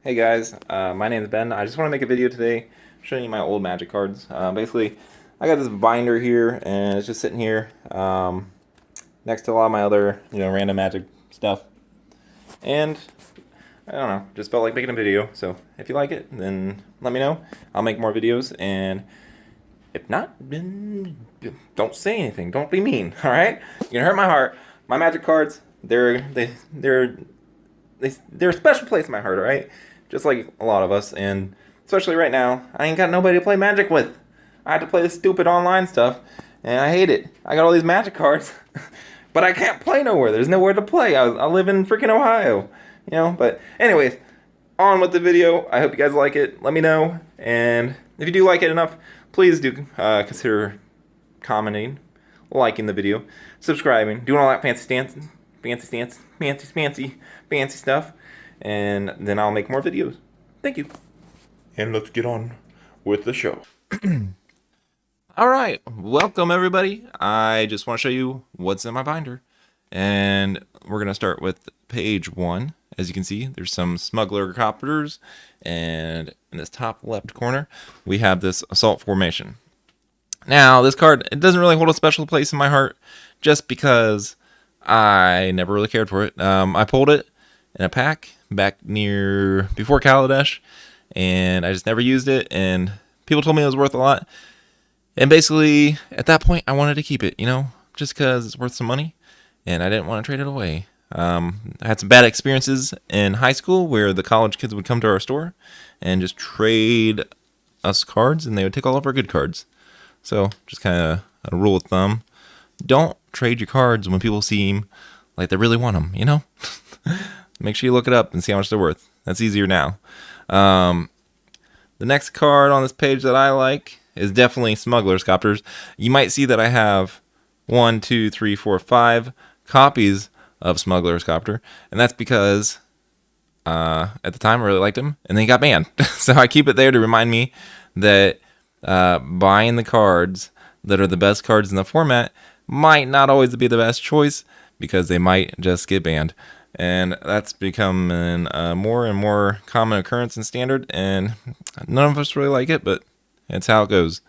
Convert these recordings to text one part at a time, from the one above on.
Hey guys, my name is Ben. I just want to make a video today showing you my old Magic cards. Basically, I got this binder here, and it's just sitting here next to a lot of my other, random Magic stuff. And I don't know, just felt like making a video. So if you like it, then let me know. I'll make more videos, and if not, then don't say anything. Don't be mean. All right? You're gonna hurt my heart. My Magic cards, they're a special place in my heart. All right? Just like a lot of us, and especially right now, I ain't got nobody to play Magic with. I have to play this stupid online stuff, and I hate it. I got all these Magic cards, but I can't play nowhere. There's nowhere to play. I live in freaking Ohio, But anyways, on with the video. I hope you guys like it. Let me know, and if you do like it enough, please do consider commenting, liking the video, subscribing, doing all that fancy stuff, and then I'll make more videos. Thank you. And let's get on with the show. All right, welcome everybody. I just want to show you what's in my binder, and we're gonna start with page 1. As you can see, there's some smuggler copters, and in this top left corner, we have this assault formation. Now, this card, it doesn't really hold a special place in my heart, just because I never really cared for it. I pulled it in a pack back before Kaladesh, and I just never used it, and people told me it was worth a lot. And basically, at that point, I wanted to keep it, just because it's worth some money, and I didn't want to trade it away. I had some bad experiences in high school where the college kids would come to our store and just trade us cards, and they would take all of our good cards. So, just kind of a rule of thumb. Don't trade your cards when people seem like they really want them, Make sure you look it up and see how much they're worth. That's easier now. The next card on this page that I like is definitely Smuggler's Copters. You might see that I have 1, 2, 3, 4, 5 copies of Smuggler's Copter, and that's because at the time I really liked him, and then he got banned. So I keep it there to remind me that buying the cards that are the best cards in the format might not always be the best choice, because they might just get banned. And that's becoming a more and more common occurrence in Standard, and none of us really like it, but it's how it goes.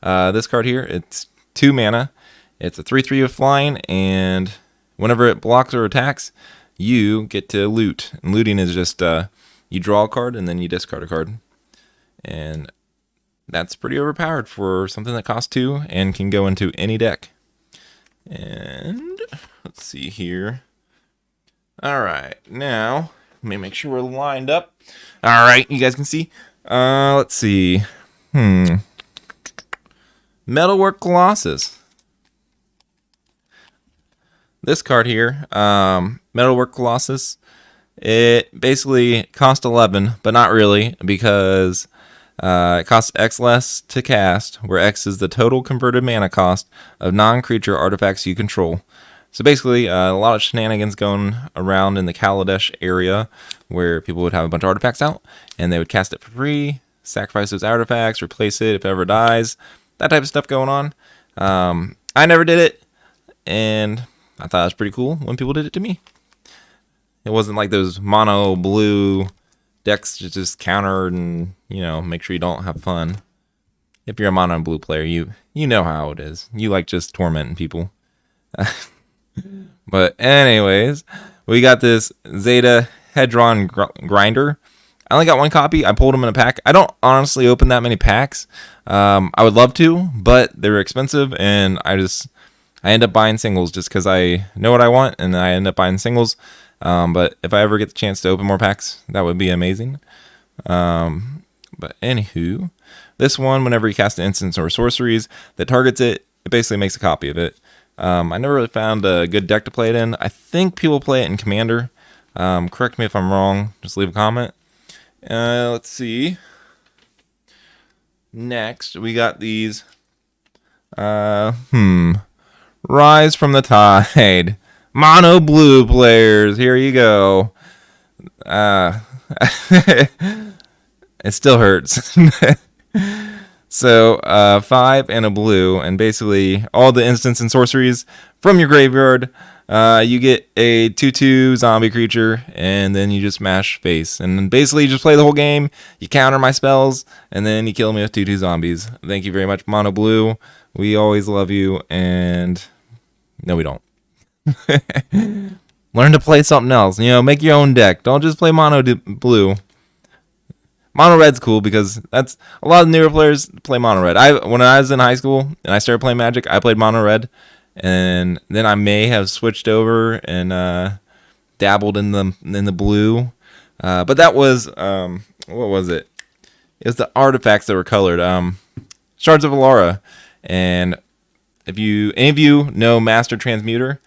This card here, it's 2 mana. It's a 3/3 of flying, and whenever it blocks or attacks, you get to loot. And looting is just you draw a card and then you discard a card. And that's pretty overpowered for something that costs 2 and can go into any deck. And let's see here. All right, now let me make sure we're lined up. All right, you guys can see. Let's see. Metalwork Colossus. This card here, Metalwork Colossus, it basically cost 11, but not really, because it costs X less to cast, where X is the total converted mana cost of non-creature artifacts you control. So basically, a lot of shenanigans going around in the Kaladesh area, where people would have a bunch of artifacts out, and they would cast it for free, sacrifice those artifacts, replace it if it ever dies, that type of stuff going on. I never did it, and I thought it was pretty cool when people did it to me. It wasn't like those mono blue decks just countered and, make sure you don't have fun. If you're a mono blue player, you know how it is. You like just tormenting people. But anyways, we got this Zeta Hedron Grinder. I only got 1 copy. I pulled them in a pack. I don't honestly open that many packs. I would love to, but they're expensive, and I end up buying singles just because I know what I want, and I end up buying singles. But if I ever get the chance to open more packs, that would be amazing. But anywho, this one, whenever you cast an instance or sorceries that targets it, it basically makes a copy of it. I never really found a good deck to play it in. I think people play it in Commander. Correct me if I'm wrong. Just leave a comment. Let's see. Next, we got these. Rise from the Tide. Mono blue players. Here you go. It still hurts. So 5 and a blue, and basically all the instants and sorceries from your graveyard. You get a 2/2 zombie creature, and then you just mash face. And then basically you just play the whole game, you counter my spells, and then you kill me with 2/2 zombies. Thank you very much, Mono Blue. We always love you, and no, we don't. Learn to play something else. Make your own deck. Don't just play Mono Blue. Mono Red's cool because that's a lot of newer players play Mono Red. When I was in high school and I started playing Magic, I played Mono Red, and then I may have switched over and dabbled in the blue. But that was what was it? It was the artifacts that were colored. Shards of Alara, and if any of you know Master Transmuter,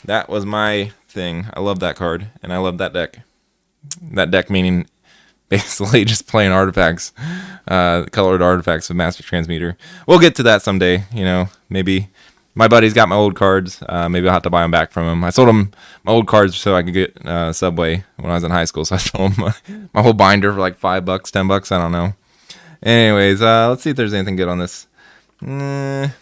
that was my thing. I love that card, and I love that deck. That deck meaning basically just playing artifacts, colored artifacts with Master Transmuter. We'll get to that someday. Maybe my buddy's got my old cards. Maybe I'll have to buy them back from him. I sold him my old cards so I could get Subway when I was in high school. So I sold him my whole binder for like $5, $10. I don't know. Anyways, let's see if there's anything good on this. I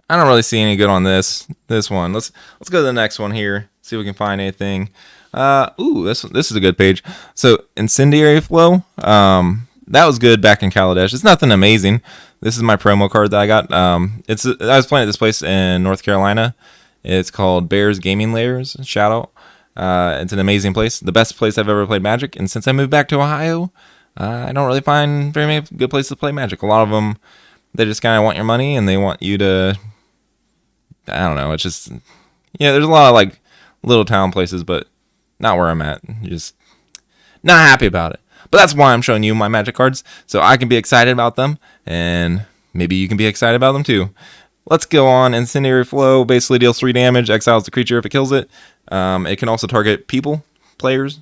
don't really see any good on this one. Let's go to the next one here. See if we can find anything. This is a good page. So Incendiary Flow. That was good back in Kaladesh. It's nothing amazing. This is my promo card that I got. I was playing at this place in North Carolina. It's called Bears Gaming Layers. Shout out. It's an amazing place. The best place I've ever played Magic. And since I moved back to Ohio, I don't really find very many good places to play Magic. A lot of them, they just kind of want your money and they want you to, I don't know. It's just, there's a lot of like little town places, but not where I'm at. Just not happy about it. But that's why I'm showing you my Magic cards, so I can be excited about them, and maybe you can be excited about them too. Let's go on. Incendiary Flow basically deals 3 damage, exiles the creature if it kills it. It can also target players,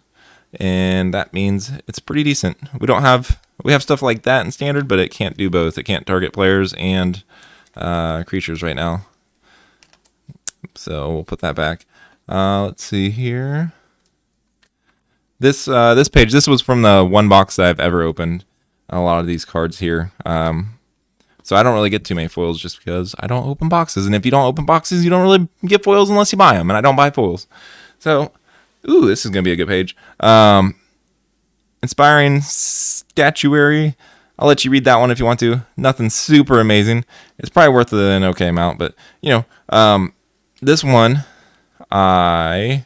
and that means it's pretty decent. We have stuff like that in Standard, but it can't do both. It can't target players and creatures right now. So we'll put that back. Let's see here. This page, this was from the one box that I've ever opened. A lot of these cards here. So I don't really get too many foils just because I don't open boxes. And if you don't open boxes, you don't really get foils unless you buy them. And I don't buy foils. So, this is going to be a good page. Inspiring Statuary. I'll let you read that one if you want to. Nothing super amazing. It's probably worth an okay amount. But, this one, I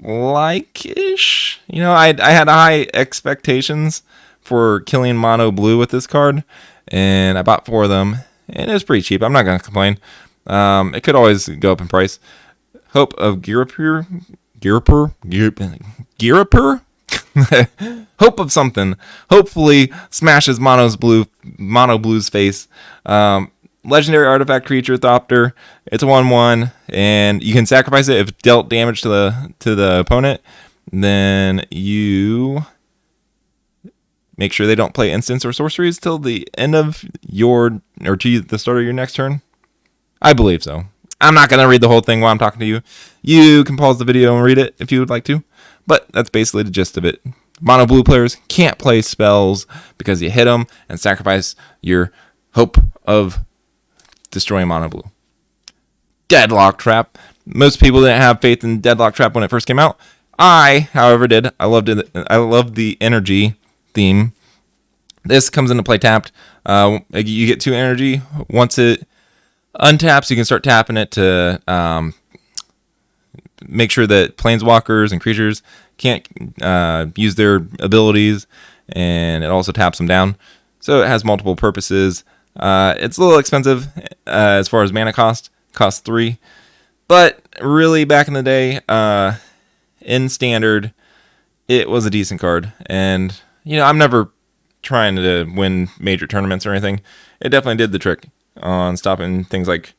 like-ish. I had high expectations for killing Mono Blue with this card, and I bought 4 of them, and it was pretty cheap. I'm not going to complain. It could always go up in price. Hope of Girapur? Hope of something. Hopefully smashes Mono Blue's face. Legendary artifact creature, Thopter. It's a 1/1, and you can sacrifice it if it dealt damage to the opponent. Then you make sure they don't play instants or sorceries till the end of to the start of your next turn. I believe so. I'm not going to read the whole thing while I'm talking to you. You can pause the video and read it if you would like to. But that's basically the gist of it. Mono Blue players can't play spells because you hit them and sacrifice your hope of destroying Mono Blue. Deadlock Trap. Most people didn't have faith in Deadlock Trap when it first came out. I, however, did. I loved it. I loved the energy theme. This comes into play tapped. You get 2 energy. Once it untaps, you can start tapping it to make sure that planeswalkers and creatures can't use their abilities, and it also taps them down. So it has multiple purposes. It's a little expensive as far as mana cost. Costs 3. But really, back in the day, in Standard, it was a decent card. And, I'm never trying to win major tournaments or anything. It definitely did the trick on stopping things like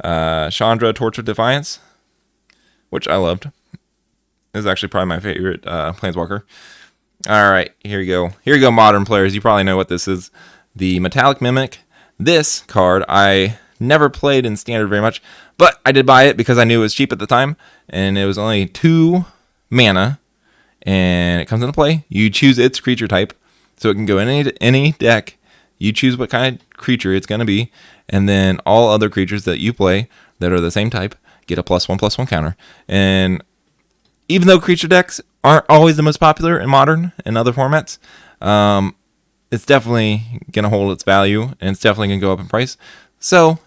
Chandra, Torch of Defiance, which I loved. This is actually probably my favorite Planeswalker. All right, here you go. Here you go, modern players. You probably know what this is. The Metallic Mimic. This card I never played in Standard very much, but I did buy it because I knew it was cheap at the time, and it was only 2 mana, and it comes into play. You choose its creature type, So it can go in any deck. You choose what kind of creature it's going to be, and then all other creatures that you play that are the same type get a +1/+1 counter. And even though creature decks aren't always the most popular in Modern and other formats, it's definitely going to hold its value, and it's definitely going to go up in price. So,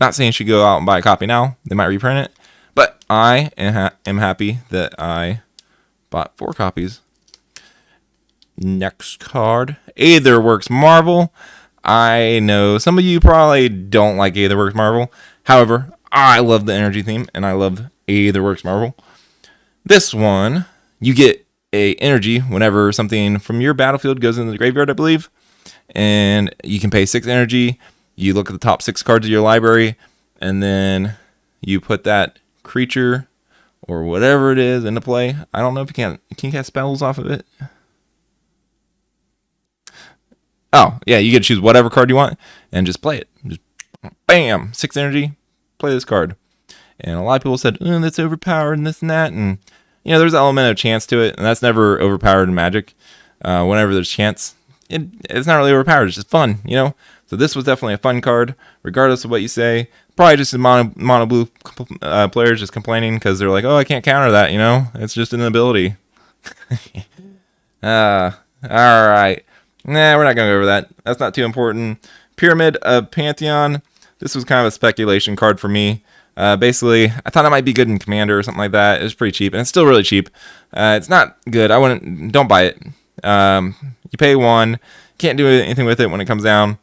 not saying you should go out and buy a copy now. They might reprint it. But I am happy that I bought 4 copies. Next card, Aetherworks Marvel. I know some of you probably don't like Aetherworks Marvel. However, I love the energy theme, and I love Aetherworks Marvel. This one, you get a energy whenever something from your battlefield goes into the graveyard, I believe. And you can pay 6 energy. You look at the top 6 cards of your library, and then you put that creature or whatever it is into play. I don't know if you can cast spells off of it. Oh, yeah, you get to choose whatever card you want and just play it. Just bam, 6 energy, play this card. And a lot of people said, that's overpowered and this and that. And, there's an element of chance to it, and that's never overpowered in Magic. Whenever there's chance, it's not really overpowered. It's just fun, So this was definitely a fun card, regardless of what you say. Probably just a mono blue players just complaining because they're like, I can't counter that, It's just an ability. All right. Nah, we're not going to go over that. That's not too important. Pyramid of Pantheon. This was kind of a speculation card for me. Basically, I thought it might be good in Commander or something like that. It was pretty cheap, and it's still really cheap. It's not good. Don't buy it. You pay 1. Can't do anything with it when it comes down.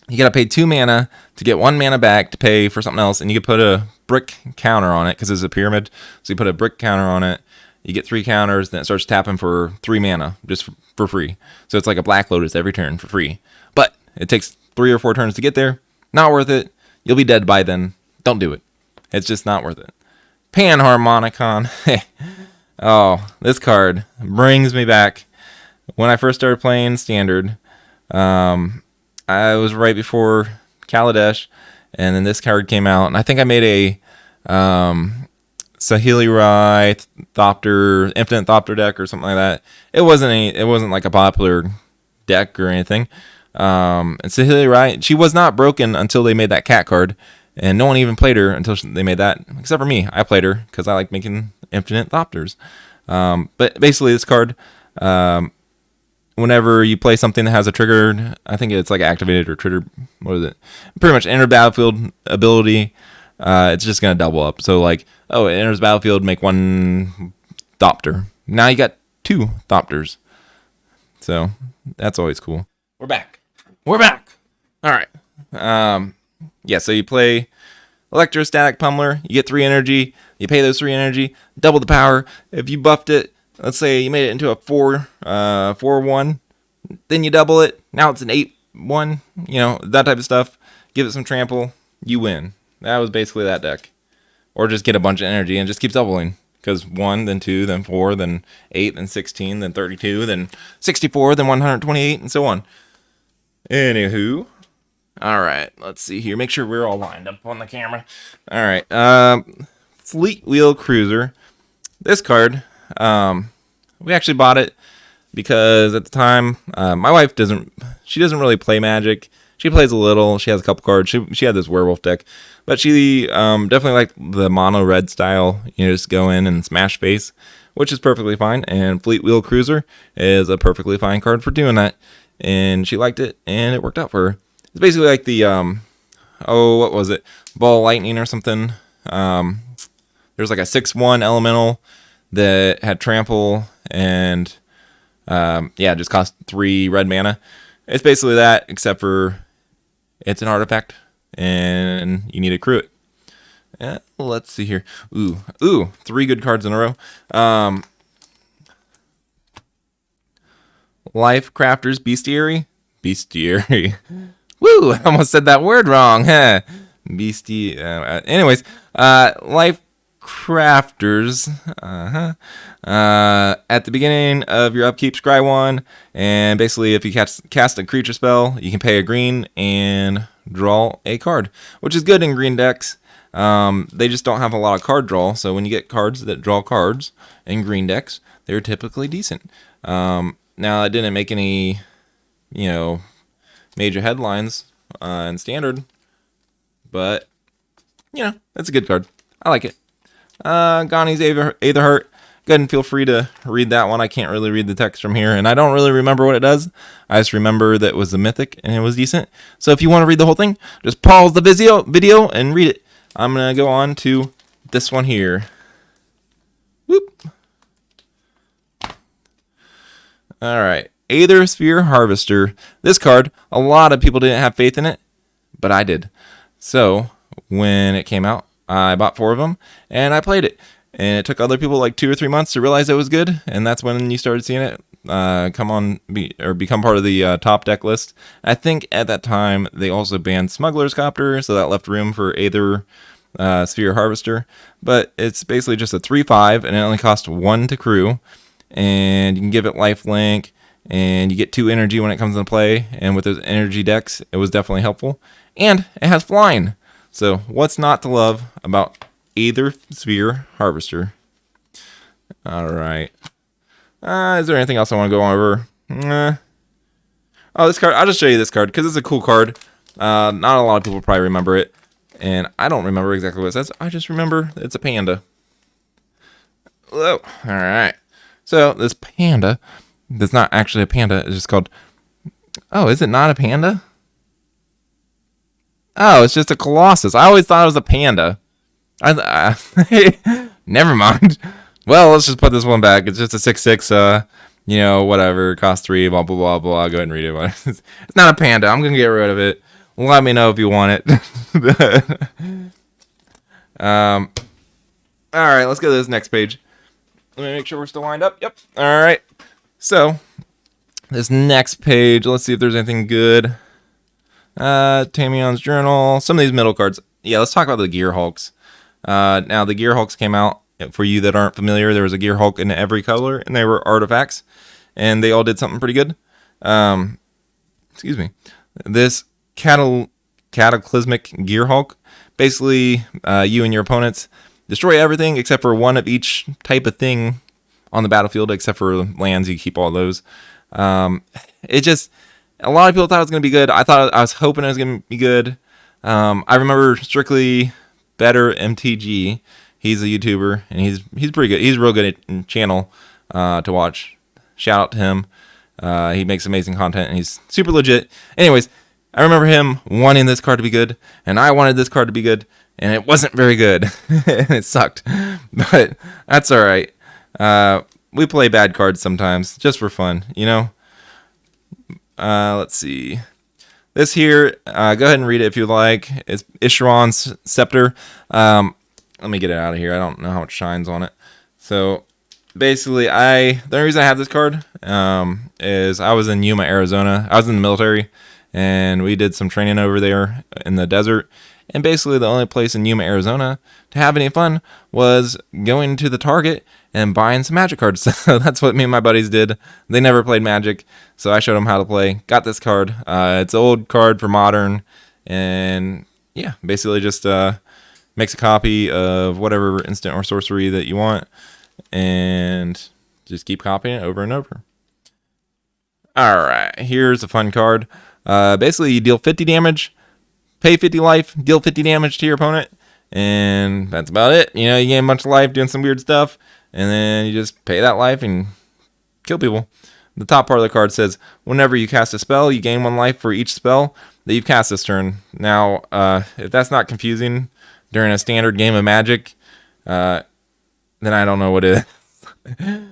You got to pay 2 mana to get 1 mana back to pay for something else, and you can put a brick counter on it because it's a pyramid. So you put a brick counter on it. You get 3 counters, then it starts tapping for 3 mana just for free. So it's like a Black Lotus every turn for free. But it takes 3 or 4 turns to get there. Not worth it. You'll be dead by then. Don't do it. It's just not worth it. Panharmonicon. Oh, this card brings me back. When I first started playing Standard, I was right before Kaladesh, and then this card came out, and I think I made a Saheeli Rai Thopter, Infinite Thopter deck or something like that. It wasn't like a popular deck or anything. And Saheeli Rai, she was not broken until they made that cat card, and no one even played her until they made that, except for me. I played her because I like making Infinite Thopters. But basically, this card, whenever you play something that has a triggered, I think it's like activated or triggered, what is it? Pretty much enter battlefield ability. It's just going to double up. So like, it enters battlefield, make 1 Thopter. Now you got 2 Thopters. So that's always cool. We're back. All right. So you play Electrostatic Pummeler. You get 3 energy. You pay those 3 energy. Double the power. If you buffed it, let's say you made it into a 4/1, then you double it. Now it's an 8/1. That type of stuff. Give it some trample. You win. That was basically that deck. Or just get a bunch of energy and just keep doubling. Because 1, then 2, then 4, then 8, then 16, then 32, then 64, then 128, and so on. Anywho. Alright, let's see here. Make sure we're all lined up on the camera. Alright, Fleet Wheel Cruiser. This card, we actually bought it because at the time, my wife doesn't really play Magic. She plays a little. She has a couple cards. She had this werewolf deck. But she definitely liked the mono red style. Just go in and smash face, which is perfectly fine. And Fleet Wheel Cruiser is a perfectly fine card for doing that. And she liked it, and it worked out for her. It's basically like the, what was it? Ball Lightning or something. There's like a 6/1 elemental that had trample and, just cost 3 red mana. It's basically that, except for it's an artifact, and you need to accrue it. Let's see here. Ooh, 3 good cards in a row. Life Crafters Bestiary. Woo! I almost said that word wrong. Huh? Anyways, Life Crafters. At the beginning of your upkeep, scry 1, and basically if you cast a creature spell, you can pay a green and draw a card, which is good in green decks. They just don't have a lot of card draw, so when you get cards that draw cards in green decks, they're typically decent. Now, it didn't make any, major headlines in Standard, but, it's a good card. I like it. Ghani's Aetherheart. Go ahead and feel free to read that one. I can't really read the text from here, and I don't really remember what it does. I just remember that it was a mythic, and it was decent. So if you want to read the whole thing, just pause the video and read it. I'm going to go on to this one here. Whoop. Alright, Aether Sphere Harvester. This card, a lot of people didn't have faith in it, but I did. So, when it came out, I bought 4 of them, and I played it. And it took other people like 2 or 3 months to realize it was good, and that's when you started seeing it become part of the top deck list. I think at that time they also banned Smuggler's Copter, so that left room for Aether Sphere Harvester. But it's basically just a 3/5, and it only costs 1 to crew, and you can give it lifelink, and you get 2 energy when it comes into play. And with those energy decks, it was definitely helpful. And it has flying, so what's not to love about Aether Sphere Harvester? Alright. Is there anything else I want to go over? Oh, this card. I'll just show you this card because it's a cool card. Not a lot of people probably remember it. And I don't remember exactly what it says. I just remember it's a panda. Oh, alright. So, this panda that's not actually a panda. It's just called... Oh, is it not a panda? Oh, it's just a Colossus. I always thought it was a panda. Never mind. Well, let's just put this one back. It's just a 6/6, whatever, cost 3, blah, blah, blah, blah. I'll go ahead and read it. It's not a panda. I'm going to get rid of it. Let me know if you want it. Alright, let's go to this next page. Let me make sure we're still lined up. Yep. Alright. So, this next page, let's see if there's anything good. Tamion's Journal. Some of these middle cards. Yeah, let's talk about the Gear Hulks. Now, the Gear Hulks came out. For you that aren't familiar, there was a Gear Hulk in every color, and they were artifacts, and they all did something pretty good. Excuse me. This Cataclysmic Gear Hulk, basically, you and your opponents destroy everything except for one of each type of thing on the battlefield, except for lands. You keep all those. It just, a lot of people thought it was going to be good. I was hoping it was going to be good. I remember Strictly Better MTG. He's a YouTuber, and he's pretty good. He's real good at channel to watch. Shout out to him. He makes amazing content, and he's super legit. Anyways, I remember him wanting this card to be good, and I wanted this card to be good, and it wasn't very good. And it sucked. But that's all right. We play bad cards sometimes, just for fun, Let's see. This here, go ahead and read it if you like. It's Isheron's Scepter. Let me get it out of here. I don't know how it shines on it. So, basically, the only reason I have this card is I was in Yuma, Arizona. I was in the military, and we did some training over there in the desert. And basically, the only place in Yuma, Arizona to have any fun was going to the Target and buying some Magic cards. So that's what me and my buddies did. They never played Magic, so I showed them how to play. Got this card. It's an old card for Modern, and yeah, basically just makes a copy of whatever instant or sorcery that you want, and just keep copying it over and over. Alright, here's a fun card. Basically, you deal 50 damage, pay 50 life, deal 50 damage to your opponent, and that's about it. You gain a bunch of life doing some weird stuff, and then you just pay that life and kill people. The top part of the card says, whenever you cast a spell, you gain 1 life for each spell that you've cast this turn. Now, if that's not confusing during a standard game of Magic, then I don't know what it is.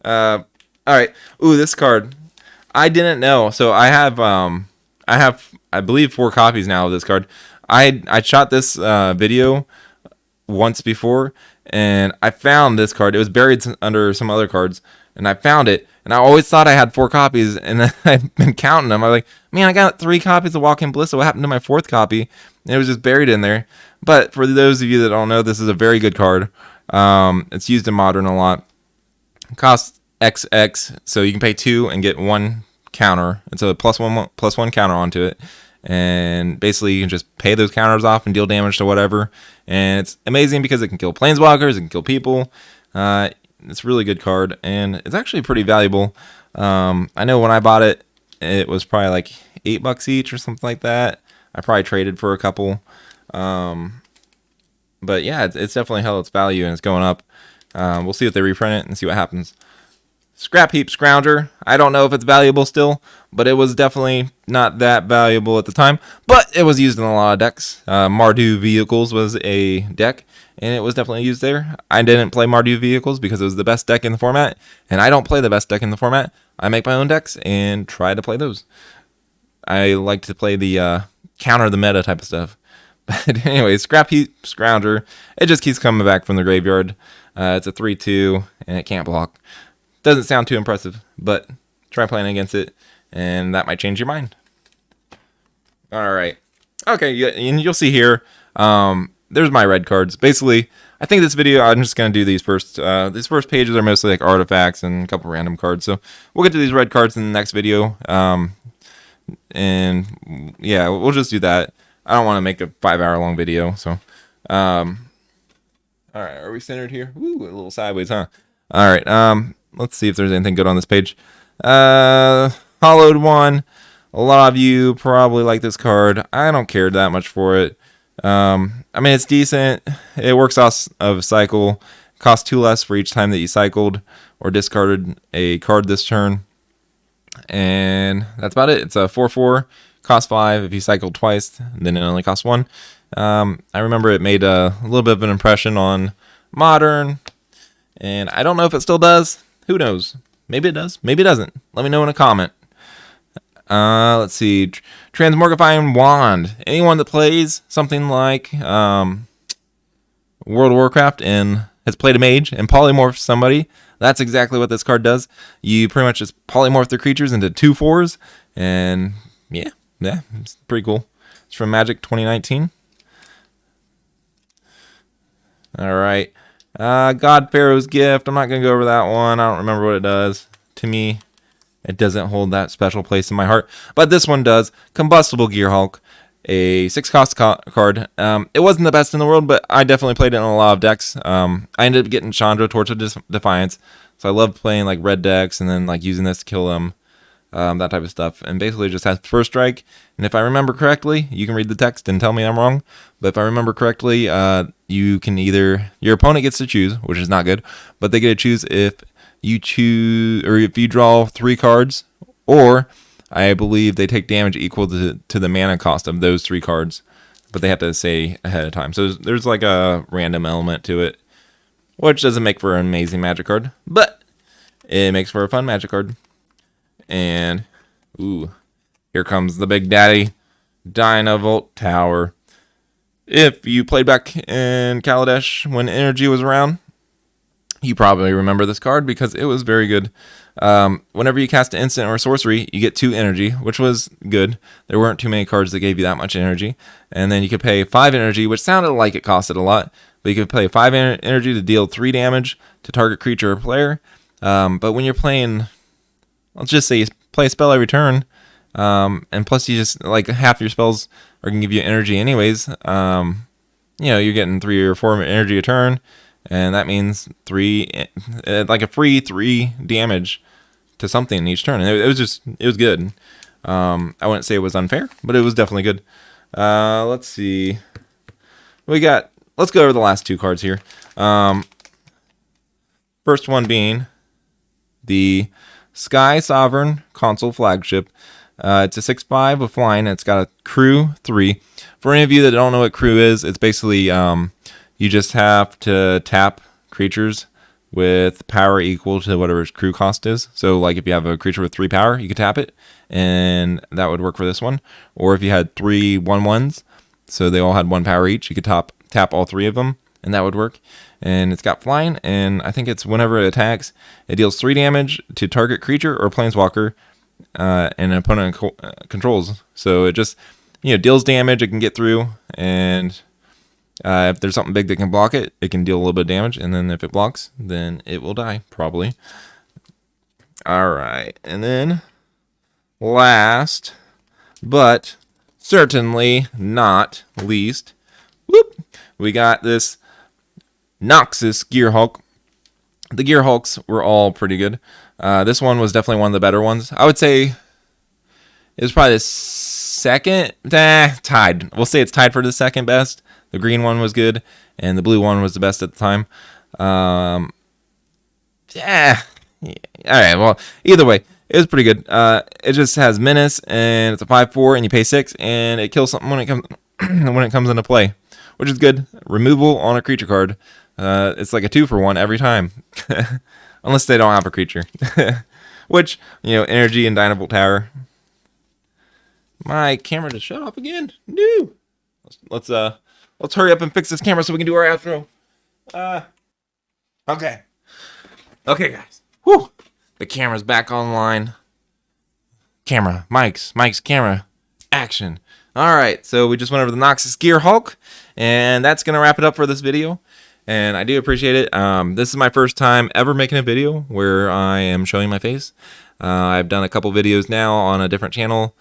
Alright. Ooh, this card. I didn't know. So I have, I believe 4 copies now of this card. I shot this video once before, and I found this card. It was buried under some other cards, and I found it, and I always thought I had 4 copies, and I've been counting them. I was like, man, I got 3 copies of Walking Bliss, so what happened to my 4th copy? And it was just buried in there. But for those of you that don't know, this is a very good card. It's used in Modern a lot. It costs XX, so you can pay 2 and get 1 counter. It's a plus one counter onto it. And basically, you can just pay those counters off and deal damage to whatever. And it's amazing because it can kill planeswalkers, it can kill people. It's a really good card, and it's actually pretty valuable. I know when I bought it, it was probably like $8 each or something like that. I probably traded for a couple. But yeah, it's definitely held its value, and it's going up. We'll see if they reprint it and see what happens. Scrap Heap Scrounger. I don't know if it's valuable still, but it was definitely not that valuable at the time. But it was used in a lot of decks. Mardu Vehicles was a deck, and it was definitely used there. I didn't play Mardu Vehicles because it was the best deck in the format, and I don't play the best deck in the format. I make my own decks and try to play those. I like to play the counter the meta type of stuff. But anyway, Scrap Heap Scrounger. It just keeps coming back from the graveyard. It's a 3/2, and it can't block. Doesn't sound too impressive, but try playing against it, and that might change your mind. All right. Okay, and you'll see here, there's my red cards. Basically, I think this video, I'm just going to do these first. These first pages are mostly like artifacts and a couple random cards. So we'll get to these red cards in the next video. And yeah, we'll just do that. I don't want to make a 5-hour long video. So, all right, are we centered here? Ooh, a little sideways, huh? All right, let's see if there's anything good on this page. Hollowed one. A lot of you probably like this card. I don't care that much for it. I mean, it's decent. It works off of cycle. Costs 2 less for each time that you cycled or discarded a card this turn. And that's about it. It's a 4/4. Costs 5 if you cycled twice. Then it only costs 1. I remember it made a little bit of an impression on Modern. And I don't know if it still does. Who knows? Maybe it does. Maybe it doesn't. Let me know in a comment. Let's see. Transmorgifying Wand. Anyone that plays something like World of Warcraft and has played a mage and polymorphed somebody, that's exactly what this card does. You pretty much just polymorph the creatures into 2/4s. And yeah, it's pretty cool. It's from Magic 2019. All right. God Pharaoh's Gift. I'm not going to go over that one. I don't remember what it does. To me, it doesn't hold that special place in my heart. But this one does. Combustible Gearhulk. A 6-cost card. It wasn't the best in the world, but I definitely played it in a lot of decks. I ended up getting Chandra, Torch of Defiance. So I love playing like red decks and then like using this to kill them. That type of stuff. And basically just has first strike. And if I remember correctly, you can read the text and tell me I'm wrong. But if I remember correctly, you can either, your opponent gets to choose, which is not good, but they get to choose if you choose, or if you draw 3 cards, or I believe they take damage equal to the mana cost of those 3 cards. But they have to say ahead of time. So there's like a random element to it, which doesn't make for an amazing Magic card, but it makes for a fun Magic card. And, ooh, here comes the Big Daddy, Dynavolt Tower. If you played back in Kaladesh when Energy was around, you probably remember this card because it was very good. Whenever you cast an instant or a sorcery, you get 2 energy, which was good. There weren't too many cards that gave you that much energy. And then you could pay 5 energy, which sounded like it costed a lot, but you could pay 5 energy to deal 3 damage to target creature or player. But when you're playing, let's just say you play a spell every turn, and plus you just, like, half your spells are going to give you energy anyways. You're getting 3 or 4 energy a turn, and that means 3, like a free 3 damage to something each turn. And it was good. I wouldn't say it was unfair, but it was definitely good. Let's see. Let's go over the last 2 cards here. First one being the Sky Sovereign Console Flagship. It's a 6/5 with flying. It's got a crew 3. For any of you that don't know what crew is, it's basically you just have to tap creatures with power equal to whatever its crew cost is. So like if you have a creature with 3 power, you could tap it, and that would work for this one. Or if you had 3 1/1s, so they all had 1 power each, you could tap all 3 of them, and that would work. And it's got flying, and I think it's whenever it attacks, it deals 3 damage to target creature or planeswalker an opponent controls. So it just deals damage. It can get through, and if there's something big that can block it, it can deal a little bit of damage. And then if it blocks, then it will die probably. All right, and then last but certainly not least, we got this Noxus Gearhulk. The Gear Hulks were all pretty good. This one was definitely one of the better ones. I would say it was probably the second, tied. We'll say it's tied for the second best. The green one was good, and the blue one was the best at the time. Yeah. All right. Well, either way, it was pretty good. It just has menace, and it's a 5/4, and you pay 6, and it kills something when it comes when it comes into play, which is good. Removal on a creature card. It's like a 2-for-1 every time, unless they don't have a creature. Which, energy and Dynavolt Tower. My camera just shut off again. No. Let's hurry up and fix this camera so we can do our outro. Okay. Okay, guys. Whew. The camera's back online. Camera, mics, camera, action. All right, so we just went over the Noxus Gear Hulk, and that's gonna wrap it up for this video. And I do appreciate it. This is my first time ever making a video where I am showing my face. I've done a couple videos now on a different channel,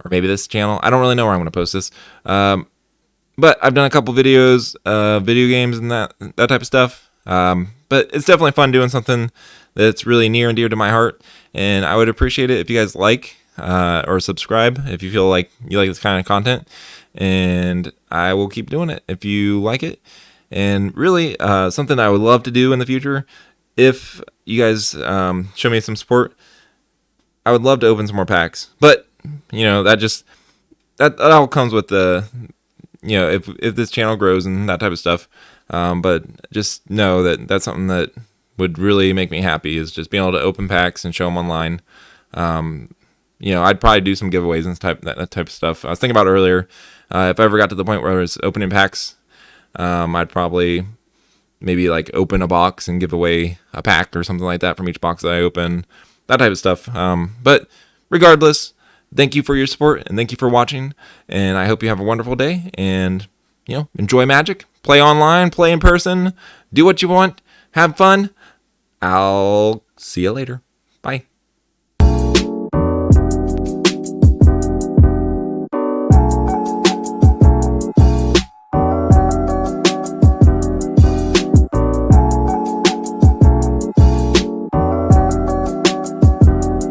or maybe this channel. I don't really know where I'm gonna post this. But I've done a couple videos, video games and that type of stuff. But it's definitely fun doing something that's really near and dear to my heart. And I would appreciate it if you guys like or subscribe if you feel like you like this kind of content. And I will keep doing it if you like it. And really, something I would love to do in the future, if you guys show me some support, I would love to open some more packs. But, that all comes with the... if this channel grows and that type of stuff. But just know that that's something that would really make me happy, is just being able to open packs and show them online. I'd probably do some giveaways and that type of stuff. I was thinking about earlier, if I ever got to the point where I was opening packs, I'd probably maybe like open a box and give away a pack or something like that from each box that I open, that type of stuff. But regardless, thank you for your support, and thank you for watching, and I hope you have a wonderful day, and, enjoy Magic, play online, play in person, do what you want, have fun. I'll see you later.